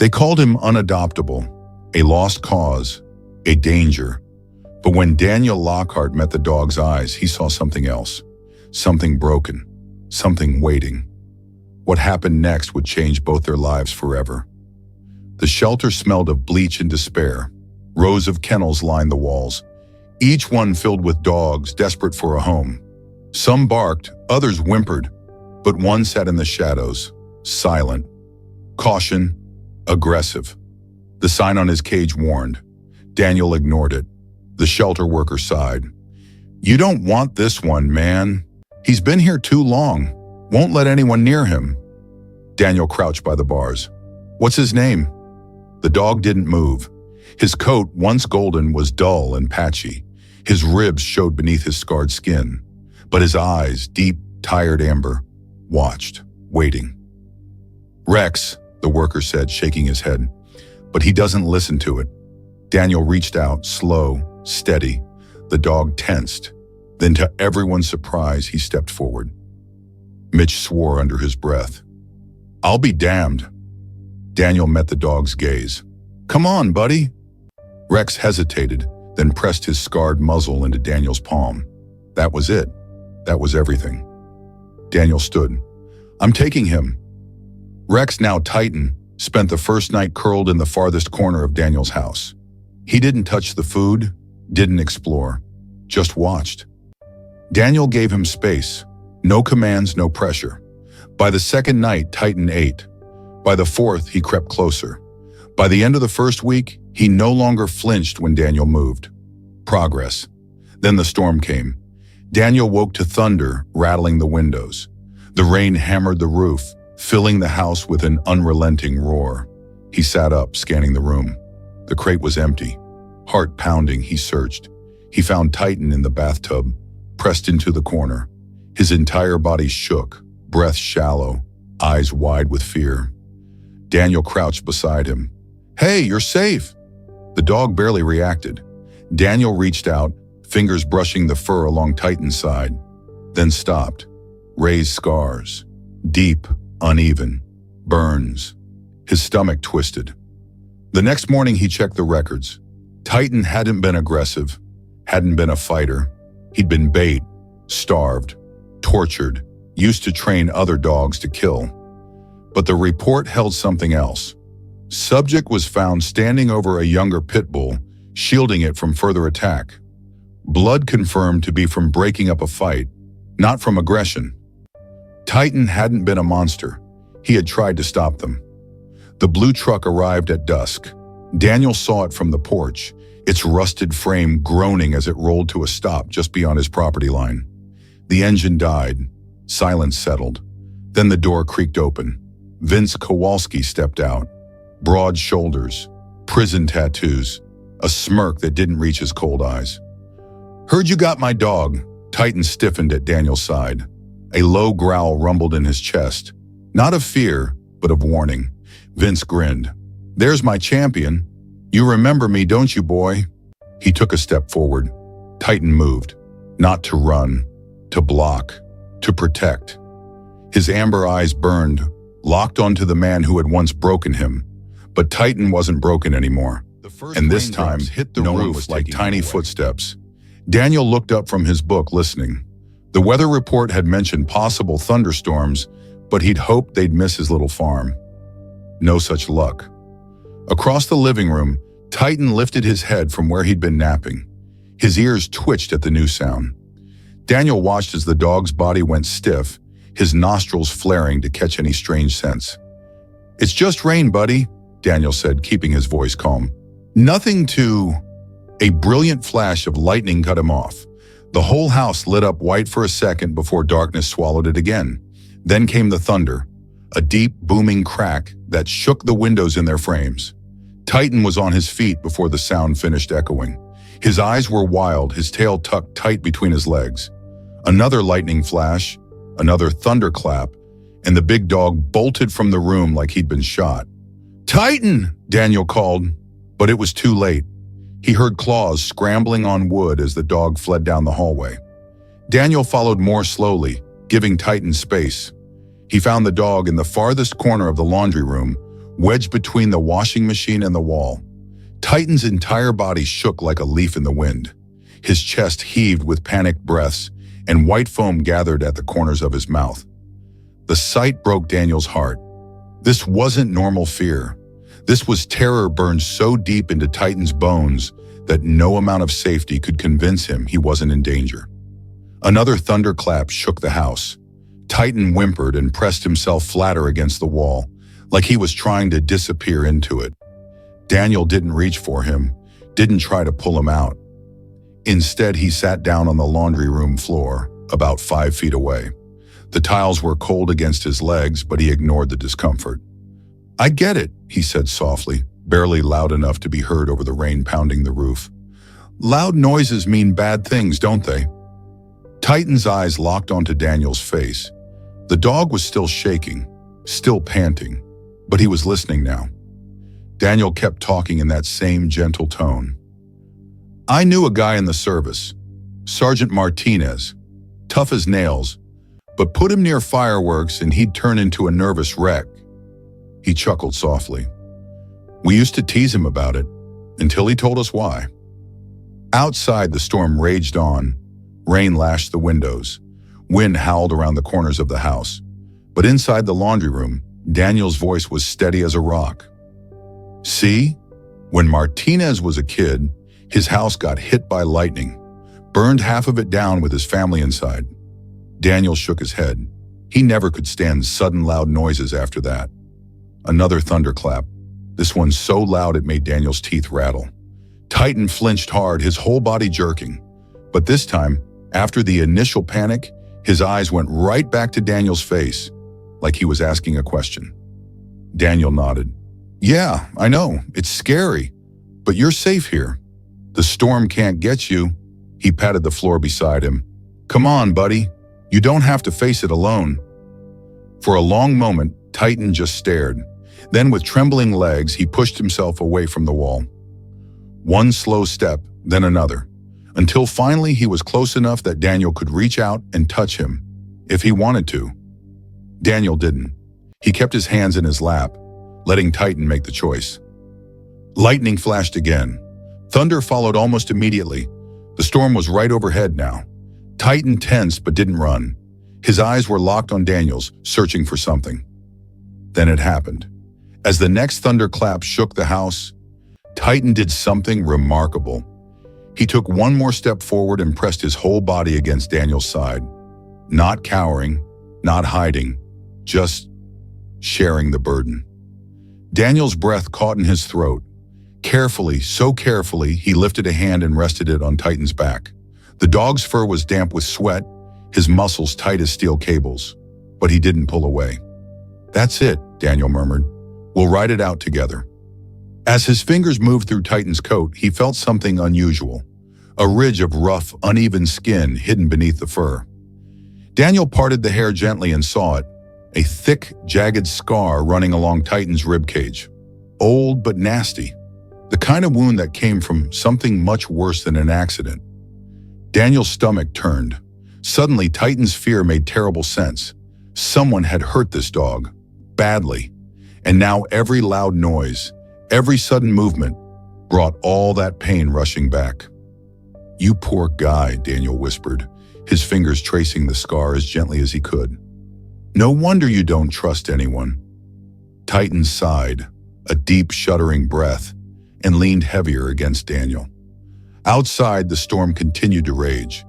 They called him unadoptable, a lost cause, a danger. But when Daniel Lockhart met the dog's eyes, he saw something else, something broken, something waiting. What happened next would change both their lives forever. The shelter smelled of bleach and despair. Rows of kennels lined the walls, each one filled with dogs desperate for a home. Some barked, others whimpered, but one sat in the shadows, silent. Caution, aggressive. The sign on his cage warned. Daniel ignored it. The shelter worker sighed. "You don't want this one, man. He's been here too long. Won't let anyone near him." Daniel crouched by the bars. "What's his name?" The dog didn't move. His coat, once golden, was dull and patchy. His ribs showed beneath his scarred skin. But his eyes, deep, tired amber, watched, waiting. "Rex," the worker said, shaking his head. "But he doesn't listen to it." Daniel reached out, slow, steady. The dog tensed. Then, to everyone's surprise, he stepped forward. Mitch swore under his breath. "I'll be damned." Daniel met the dog's gaze. "Come on, buddy." Rex hesitated, then pressed his scarred muzzle into Daniel's palm. That was it. That was everything. Daniel stood. "I'm taking him." Rex, now Titan, spent the first night curled in the farthest corner of Daniel's house. He didn't touch the food, didn't explore, just watched. Daniel gave him space. No commands, no pressure. By the second night, Titan ate. By the fourth, he crept closer. By the end of the first week, he no longer flinched when Daniel moved. Progress. Then the storm came. Daniel woke to thunder rattling the windows. The rain hammered the roof, filling the house with an unrelenting roar. He sat up, scanning the room. The crate was empty. Heart pounding, he searched. He found Titan in the bathtub, pressed into the corner. His entire body shook, breath shallow, eyes wide with fear. Daniel crouched beside him. "Hey, you're safe!" The dog barely reacted. Daniel reached out, fingers brushing the fur along Titan's side, then stopped. Raised scars. Deep, uneven. Burns. His stomach twisted. The next morning he checked the records. Titan hadn't been aggressive, hadn't been a fighter. He'd been bait, starved, tortured, used to train other dogs to kill. But the report held something else. Subject was found standing over a younger pit bull, shielding it from further attack. Blood confirmed to be from breaking up a fight, not from aggression. Titan hadn't been a monster. He had tried to stop them. The blue truck arrived at dusk. Daniel saw it from the porch, its rusted frame groaning as it rolled to a stop just beyond his property line. The engine died. Silence settled. Then the door creaked open. Vince Kowalski stepped out. Broad shoulders, prison tattoos, a smirk that didn't reach his cold eyes. "Heard you got my dog." Titan stiffened at Daniel's side. A low growl rumbled in his chest, not of fear, but of warning. Vince grinned. "There's my champion. You remember me, don't you, boy?" He took a step forward. Titan moved, not to run, to block, to protect. His amber eyes burned, locked onto the man who had once broken him. But Titan wasn't broken anymore. And this time, hit the roof like tiny footsteps. Daniel looked up from his book, listening. The weather report had mentioned possible thunderstorms, but he'd hoped they'd miss his little farm. No such luck. Across the living room, Titan lifted his head from where he'd been napping. His ears twitched at the new sound. Daniel watched as the dog's body went stiff, his nostrils flaring to catch any strange scents. "It's just rain, buddy," Daniel said, keeping his voice calm. "Nothing to—" A brilliant flash of lightning cut him off. The whole house lit up white for a second before darkness swallowed it again. Then came the thunder, a deep, booming crack that shook the windows in their frames. Titan was on his feet before the sound finished echoing. His eyes were wild, his tail tucked tight between his legs. Another lightning flash, another thunderclap, and the big dog bolted from the room like he'd been shot. "Titan!" Daniel called, but it was too late. He heard claws scrambling on wood as the dog fled down the hallway. Daniel followed more slowly, giving Titan space. He found the dog in the farthest corner of the laundry room, wedged between the washing machine and the wall. Titan's entire body shook like a leaf in the wind. His chest heaved with panicked breaths, and white foam gathered at the corners of his mouth. The sight broke Daniel's heart. This wasn't normal fear. This was terror burned so deep into Titan's bones that no amount of safety could convince him he wasn't in danger. Another thunderclap shook the house. Titan whimpered and pressed himself flatter against the wall, like he was trying to disappear into it. Daniel didn't reach for him, didn't try to pull him out. Instead, he sat down on the laundry room floor, about 5 feet away. The tiles were cold against his legs, but he ignored the discomfort. "I get it," he said softly, barely loud enough to be heard over the rain pounding the roof. "Loud noises mean bad things, don't they?" Titan's eyes locked onto Daniel's face. The dog was still shaking, still panting, but he was listening now. Daniel kept talking in that same gentle tone. "I knew a guy in the service, Sergeant Martinez, tough as nails, but put him near fireworks and he'd turn into a nervous wreck." He chuckled softly. "We used to tease him about it, until he told us why." Outside, the storm raged on. Rain lashed the windows. Wind howled around the corners of the house. But inside the laundry room, Daniel's voice was steady as a rock. "See? When Martinez was a kid, his house got hit by lightning, burned half of it down with his family inside." Daniel shook his head. He never could stand sudden loud noises after that. Another thunderclap, this one so loud it made Daniel's teeth rattle. Titan flinched hard, his whole body jerking. But this time, after the initial panic, his eyes went right back to Daniel's face, like he was asking a question. Daniel nodded. "Yeah, I know, it's scary, but you're safe here. The storm can't get you." He patted the floor beside him. "Come on, buddy. You don't have to face it alone." For a long moment, Titan just stared. Then with trembling legs, he pushed himself away from the wall. One slow step, then another, until finally he was close enough that Daniel could reach out and touch him, if he wanted to. Daniel didn't. He kept his hands in his lap, letting Titan make the choice. Lightning flashed again. Thunder followed almost immediately. The storm was right overhead now. Titan tensed but didn't run. His eyes were locked on Daniel's, searching for something. Then it happened. As the next thunderclap shook the house, Titan did something remarkable. He took one more step forward and pressed his whole body against Daniel's side. Not cowering, not hiding, just sharing the burden. Daniel's breath caught in his throat. Carefully, so carefully, he lifted a hand and rested it on Titan's back. The dog's fur was damp with sweat, his muscles tight as steel cables, but he didn't pull away. "That's it," Daniel murmured. "We'll ride it out together." As his fingers moved through Titan's coat, he felt something unusual, a ridge of rough, uneven skin hidden beneath the fur. Daniel parted the hair gently and saw it, a thick, jagged scar running along Titan's ribcage. Old but nasty, the kind of wound that came from something much worse than an accident. Daniel's stomach turned. Suddenly, Titan's fear made terrible sense. Someone had hurt this dog, badly, and now every loud noise, every sudden movement, brought all that pain rushing back. "You poor guy," Daniel whispered, his fingers tracing the scar as gently as he could. "No wonder you don't trust anyone." Titan sighed, a deep, shuddering breath, and leaned heavier against Daniel. Outside, the storm continued to rage.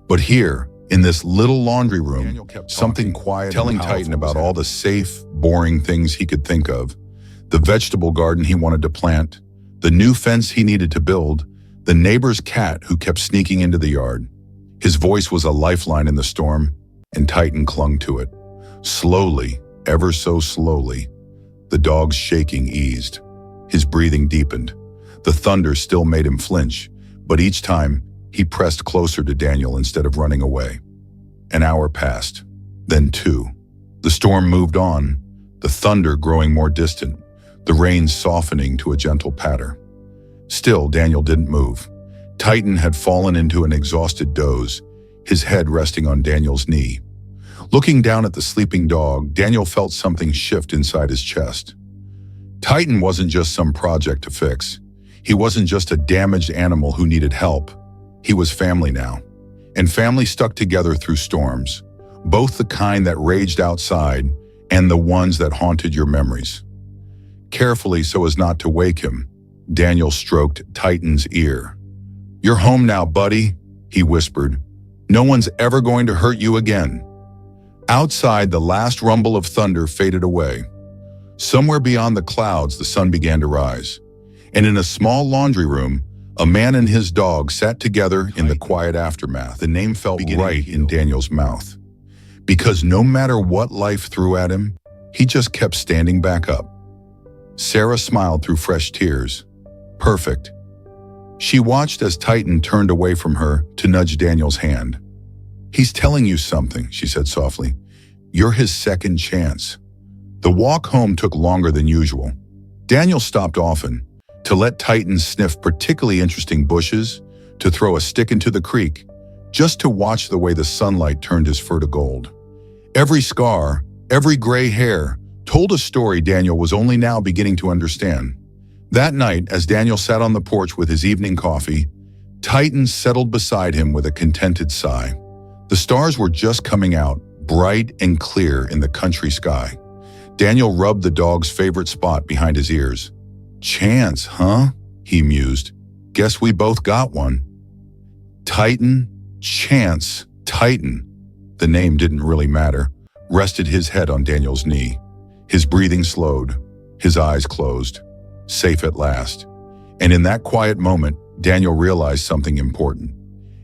But here, in this little laundry room, something quiet telling Titan about all the safe, boring things he could think of. The vegetable garden he wanted to plant, the new fence he needed to build, the neighbor's cat who kept sneaking into the yard. His voice was a lifeline in the storm, and Titan clung to it. Slowly, ever so slowly, the dog's shaking eased. His breathing deepened. The thunder still made him flinch, but each time, he pressed closer to Daniel instead of running away. An hour passed, then 2. The storm moved on, the thunder growing more distant, the rain softening to a gentle patter. Still, Daniel didn't move. Titan had fallen into an exhausted doze, his head resting on Daniel's knee. Looking down at the sleeping dog, Daniel felt something shift inside his chest. Titan wasn't just some project to fix. He wasn't just a damaged animal who needed help. He was family now. And family stuck together through storms, both the kind that raged outside and the ones that haunted your memories. Carefully, so as not to wake him, Daniel stroked Titan's ear. "You're home now, buddy," he whispered. "No one's ever going to hurt you again." Outside, the last rumble of thunder faded away. Somewhere beyond the clouds, the sun began to rise. And in a small laundry room, a man and his dog sat together in the quiet aftermath. The name felt right in Daniel's mouth. Because no matter what life threw at him, he just kept standing back up. Sarah smiled through fresh tears. Perfect. She watched as Titan turned away from her to nudge Daniel's hand. "He's telling you something," she said softly. "You're his second chance." The walk home took longer than usual. Daniel stopped often, to let Titan sniff particularly interesting bushes, to throw a stick into the creek, just to watch the way the sunlight turned his fur to gold. Every scar, every gray hair, told a story Daniel was only now beginning to understand. That night, as Daniel sat on the porch with his evening coffee, Titan settled beside him with a contented sigh. The stars were just coming out, bright and clear in the country sky. Daniel rubbed the dog's favorite spot behind his ears. "Chance, huh?" he mused. "Guess we both got one." Titan, Chance, Titan. The name didn't really matter. Rested his head on Daniel's knee. His breathing slowed. His eyes closed. Safe at last. And in that quiet moment, Daniel realized something important.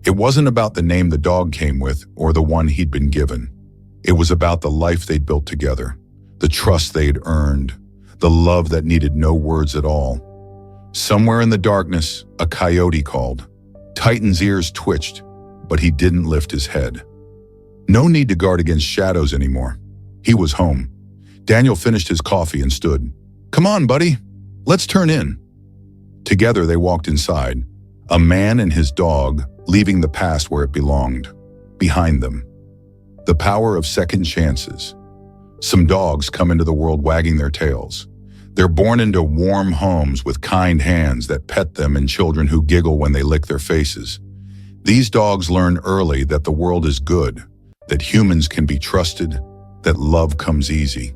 It wasn't about the name the dog came with or the one he'd been given. It was about the life they'd built together, the trust they'd earned, the love that needed no words at all. Somewhere in the darkness, a coyote called. Titan's ears twitched, but he didn't lift his head. No need to guard against shadows anymore. He was home. Daniel finished his coffee and stood. "Come on, buddy. Let's turn in." Together they walked inside, a man and his dog leaving the past where it belonged, behind them. The power of second chances. Some dogs come into the world wagging their tails. They're born into warm homes with kind hands that pet them and children who giggle when they lick their faces. These dogs learn early that the world is good, that humans can be trusted, that love comes easy.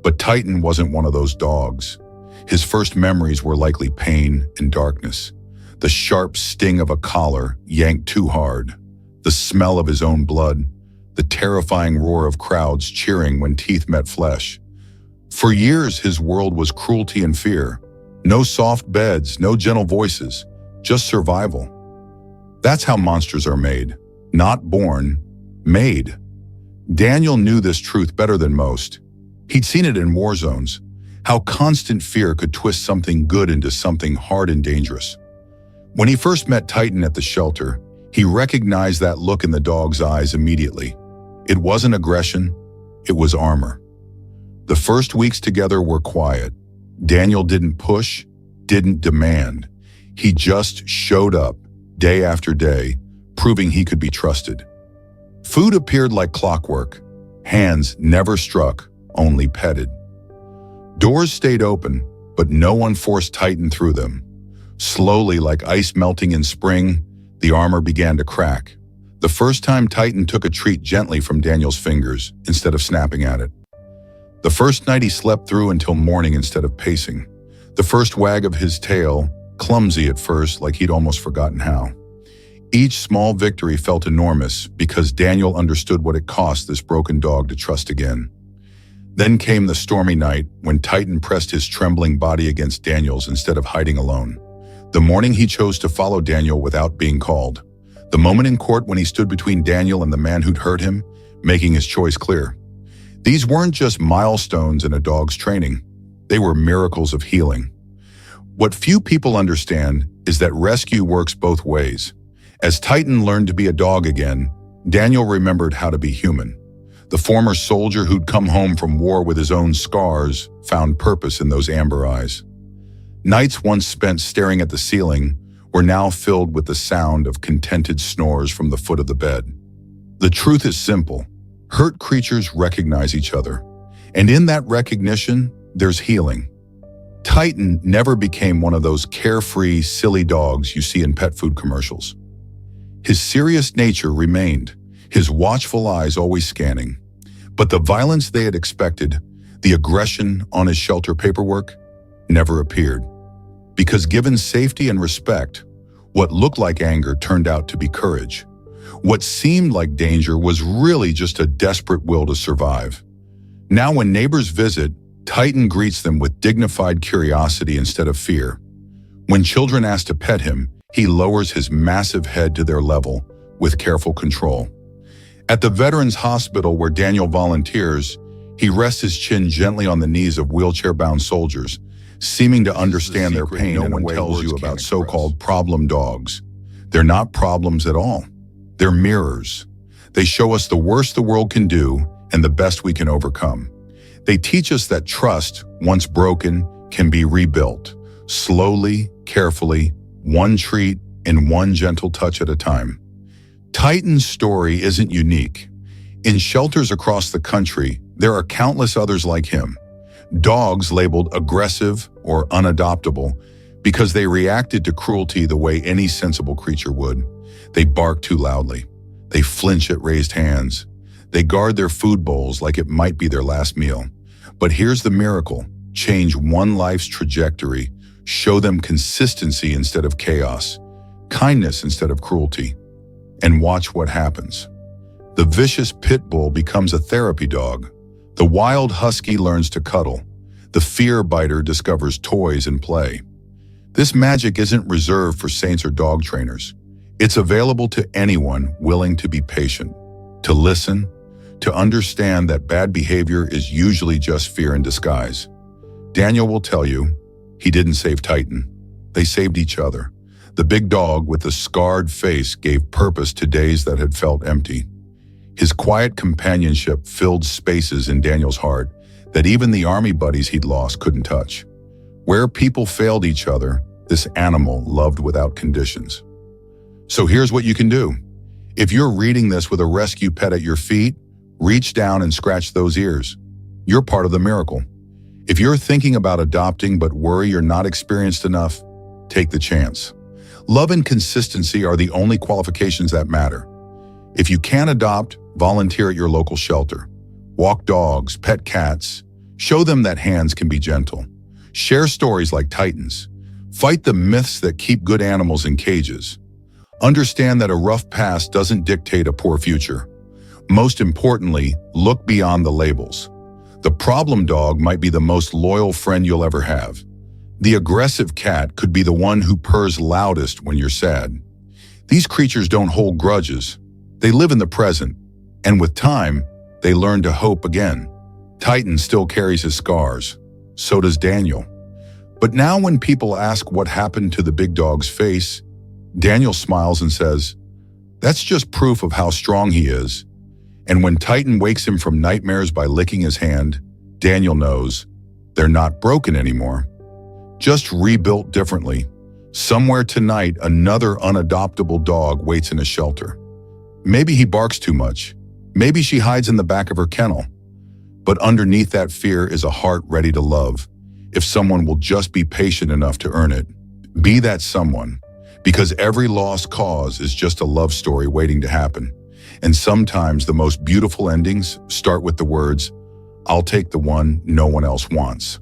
But Titan wasn't one of those dogs. His first memories were likely pain and darkness. The sharp sting of a collar yanked too hard, the smell of his own blood, the terrifying roar of crowds cheering when teeth met flesh. For years, his world was cruelty and fear. No soft beds, no gentle voices, just survival. That's how monsters are made. Not born, made. Daniel knew this truth better than most. He'd seen it in war zones, how constant fear could twist something good into something hard and dangerous. When he first met Titan at the shelter, he recognized that look in the dog's eyes immediately. It wasn't aggression, it was armor. The first weeks together were quiet. Daniel didn't push, didn't demand. He just showed up, day after day, proving he could be trusted. Food appeared like clockwork. Hands never struck, only petted. Doors stayed open, but no one forced Titan through them. Slowly, like ice melting in spring, the armor began to crack. The first time Titan took a treat gently from Daniel's fingers, instead of snapping at it. The first night he slept through until morning instead of pacing. The first wag of his tail, clumsy at first, like he'd almost forgotten how. Each small victory felt enormous because Daniel understood what it cost this broken dog to trust again. Then came the stormy night when Titan pressed his trembling body against Daniel's instead of hiding alone. The morning he chose to follow Daniel without being called. The moment in court when he stood between Daniel and the man who'd hurt him, making his choice clear. These weren't just milestones in a dog's training. They were miracles of healing. What few people understand is that rescue works both ways. As Titan learned to be a dog again, Daniel remembered how to be human. The former soldier who'd come home from war with his own scars found purpose in those amber eyes. Nights once spent staring at the ceiling were now filled with the sound of contented snores from the foot of the bed. The truth is simple. Hurt creatures recognize each other. And in that recognition, there's healing. Titan never became one of those carefree, silly dogs you see in pet food commercials. His serious nature remained, his watchful eyes always scanning. But the violence they had expected, the aggression on his shelter paperwork, never appeared. Because given safety and respect, what looked like anger turned out to be courage. What seemed like danger was really just a desperate will to survive. Now when neighbors visit, Titan greets them with dignified curiosity instead of fear. When children ask to pet him, he lowers his massive head to their level with careful control. At the Veterans Hospital where Daniel volunteers, he rests his chin gently on the knees of wheelchair-bound soldiers, seeming to understand their pain in a way tells you about so-called problem dogs. They're not problems at all. They're mirrors. They show us the worst the world can do and the best we can overcome. They teach us that trust, once broken, can be rebuilt, slowly, carefully, one treat and one gentle touch at a time. Titan's story isn't unique. In shelters across the country, there are countless others like him. Dogs labeled aggressive or unadoptable because they reacted to cruelty the way any sensible creature would. They bark too loudly. They flinch at raised hands. They guard their food bowls like it might be their last meal. But here's the miracle. Change one life's trajectory. Show them consistency instead of chaos, kindness instead of cruelty, and watch what happens. The vicious pit bull becomes a therapy dog. The wild husky learns to cuddle. The fear biter discovers toys and play. This magic isn't reserved for saints or dog trainers. It's available to anyone willing to be patient, to listen, to understand that bad behavior is usually just fear in disguise. Daniel will tell you, he didn't save Titan. They saved each other. The big dog with the scarred face gave purpose to days that had felt empty. His quiet companionship filled spaces in Daniel's heart that even the army buddies he'd lost couldn't touch. Where people failed each other, this animal loved without conditions. So here's what you can do. If you're reading this with a rescue pet at your feet, reach down and scratch those ears. You're part of the miracle. If you're thinking about adopting but worry you're not experienced enough, take the chance. Love and consistency are the only qualifications that matter. If you can't adopt, volunteer at your local shelter. Walk dogs, pet cats. Show them that hands can be gentle. Share stories like Titan's. Fight the myths that keep good animals in cages. Understand that a rough past doesn't dictate a poor future. Most importantly, look beyond the labels. The problem dog might be the most loyal friend you'll ever have. The aggressive cat could be the one who purrs loudest when you're sad. These creatures don't hold grudges. They live in the present, and with time, they learn to hope again. Titan still carries his scars. So does Daniel. But now when people ask what happened to the big dog's face, Daniel smiles and says, "That's just proof of how strong he is." And when Titan wakes him from nightmares by licking his hand, Daniel knows they're not broken anymore, just rebuilt differently. Somewhere tonight, another unadoptable dog waits in a shelter. Maybe he barks too much. Maybe she hides in the back of her kennel. But underneath that fear is a heart ready to love, if someone will just be patient enough to earn it. Be that someone, because every lost cause is just a love story waiting to happen. And sometimes the most beautiful endings start with the words, "I'll take the one no one else wants."